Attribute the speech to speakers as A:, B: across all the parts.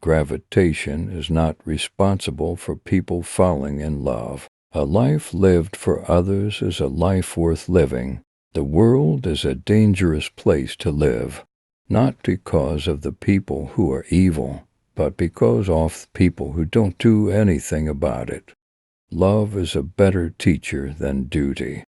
A: Gravitation is not responsible for people falling in love. A life lived for others is a life worth living. The world is a dangerous place to live, not because of the people who are evil, but because of people who don't do anything about it. Love is a better teacher than duty.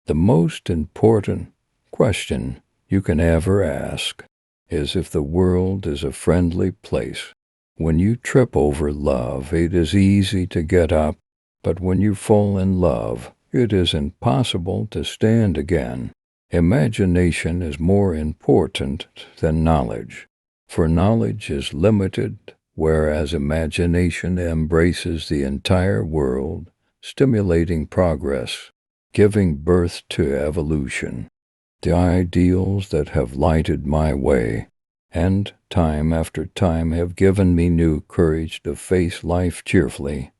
A: The most important question you can ever ask is if the world is a friendly place. When you trip over love, it is easy to get up, but when you fall in love, it is impossible to stand again. Imagination is more important than knowledge, for knowledge is limited, whereas imagination embraces the entire world, stimulating progress, giving birth to evolution. The ideals that have lighted my way, and time after time have given me new courage to face life cheerfully,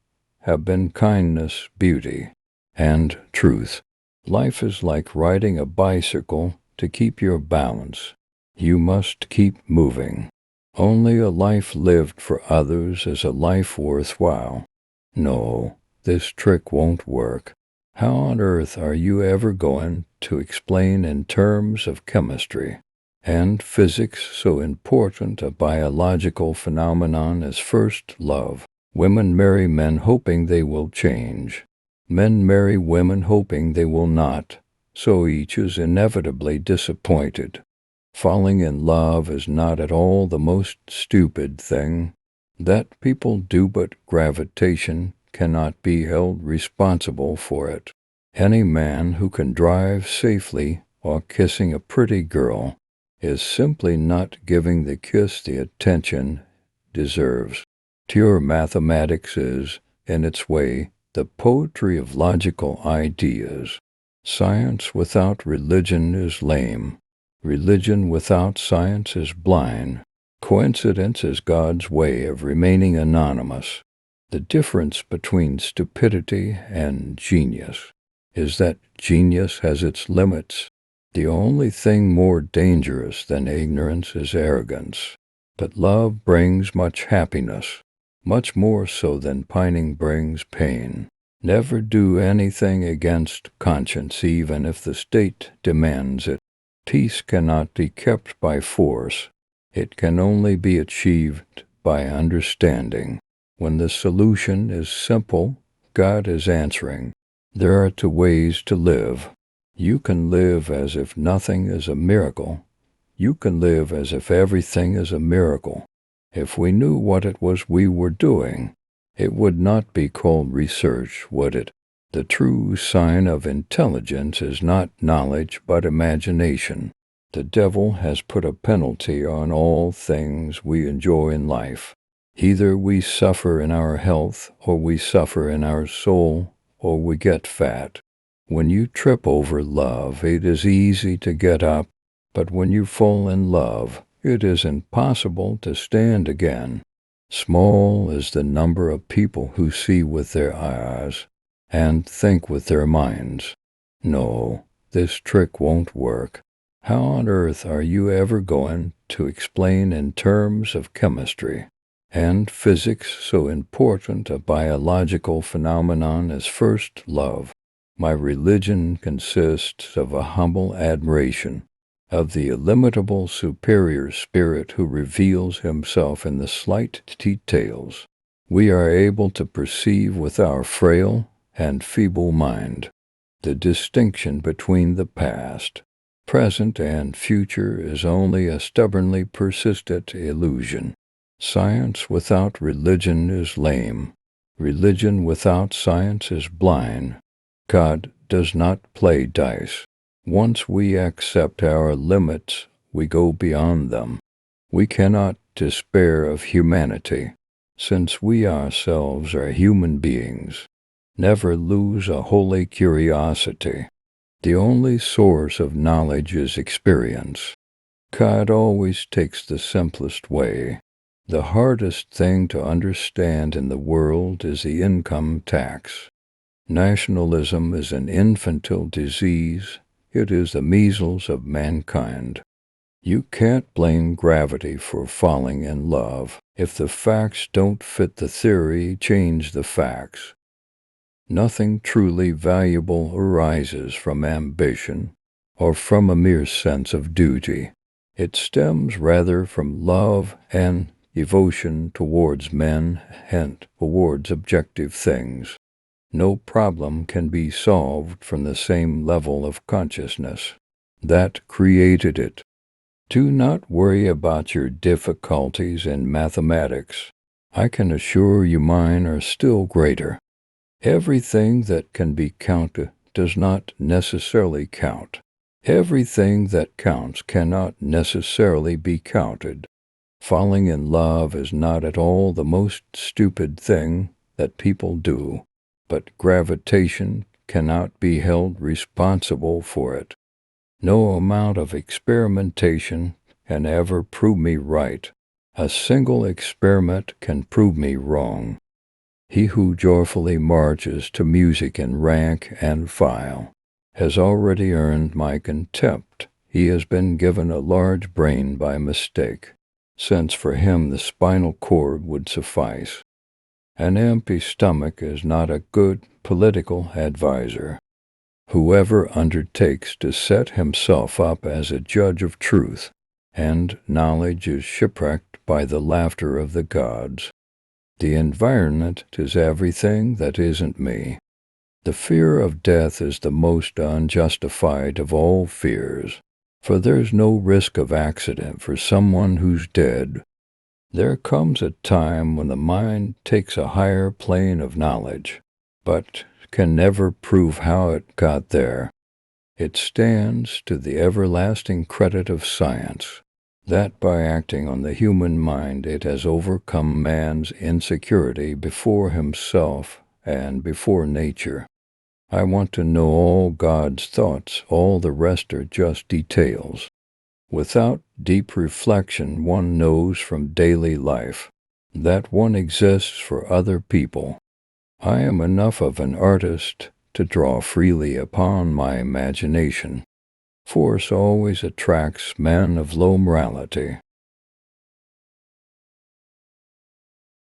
A: have been kindness, beauty, and truth. Life is like riding a bicycle. To keep your balance, you must keep moving. Only a life lived for others is a life worthwhile. No, this trick won't work. How on earth are you ever going to explain in terms of chemistry and physics so important a biological phenomenon as first love? Women marry men hoping they will change. Men marry women hoping they will not, so each is inevitably disappointed. Falling in love is not at all the most stupid thing that people do, but gravitation cannot be held responsible for it. Any man who can drive safely while kissing a pretty girl is simply not giving the kiss the attention deserves. Pure mathematics is, in its way, the poetry of logical ideas. Science without religion is lame. Religion without science is blind. Coincidence is God's way of remaining anonymous. The difference between stupidity and genius is that genius has its limits. The only thing more dangerous than ignorance is arrogance. But love brings much happiness, much more so than pining brings pain. Never do anything against conscience, even if the state demands it. Peace cannot be kept by force. It can only be achieved by understanding. When the solution is simple, God is answering. There are two ways to live. You can live as if nothing is a miracle. You can live as if everything is a miracle. If we knew what it was we were doing, it would not be called research, would it? The true sign of intelligence is not knowledge but imagination. The devil has put a penalty on all things we enjoy in life. Either we suffer in our health, or we suffer in our soul, or we get fat. When you trip over love, it is easy to get up, but when you fall in love, it is impossible to stand again. Small is the number of people who see with their eyes and think with their minds. No, this trick won't work. How on earth are you ever going to explain in terms of chemistry and physics so important a biological phenomenon as first love? My religion consists of a humble admiration of the illimitable superior spirit who reveals himself in the slight details we are able to perceive with our frail and feeble mind. The distinction between the past, present, and future is only a stubbornly persistent illusion. Science without religion is lame. Religion without science is blind. God does not play dice. Once we accept our limits, we go beyond them. We cannot despair of humanity, since we ourselves are human beings. Never lose a holy curiosity. The only source of knowledge is experience. God always takes the simplest way. The hardest thing to understand in the world is the income tax. Nationalism is an infantile disease. It is the measles of mankind. You can't blame gravity for falling in love. If the facts don't fit the theory, change the facts. Nothing truly valuable arises from ambition or from a mere sense of duty. It stems rather from love and devotion towards men and towards objective things. No problem can be solved from the same level of consciousness that created it. Do not worry about your difficulties in mathematics. I can assure you mine are still greater. Everything that can be counted does not necessarily count. Everything that counts cannot necessarily be counted. Falling in love is not at all the most stupid thing that people do, but gravitation cannot be held responsible for it. No amount of experimentation can ever prove me right. A single experiment can prove me wrong. He who joyfully marches to music in rank and file has already earned my contempt. He has been given a large brain by mistake, since for him the spinal cord would suffice. An empty stomach is not a good political adviser. Whoever undertakes to set himself up as a judge of truth and knowledge is shipwrecked by the laughter of the gods. The environment is everything that isn't me. The fear of death is the most unjustified of all fears, for there's no risk of accident for someone who's dead. There comes a time when the mind takes a higher plane of knowledge, but can never prove how it got there. It stands to the everlasting credit of science that by acting on the human mind it has overcome man's insecurity before himself and before nature. I want to know all God's thoughts, all the rest are just details. Without deep reflection, one knows from daily life that one exists for other people. I am enough of an artist to draw freely upon my imagination. Force always attracts men of low morality.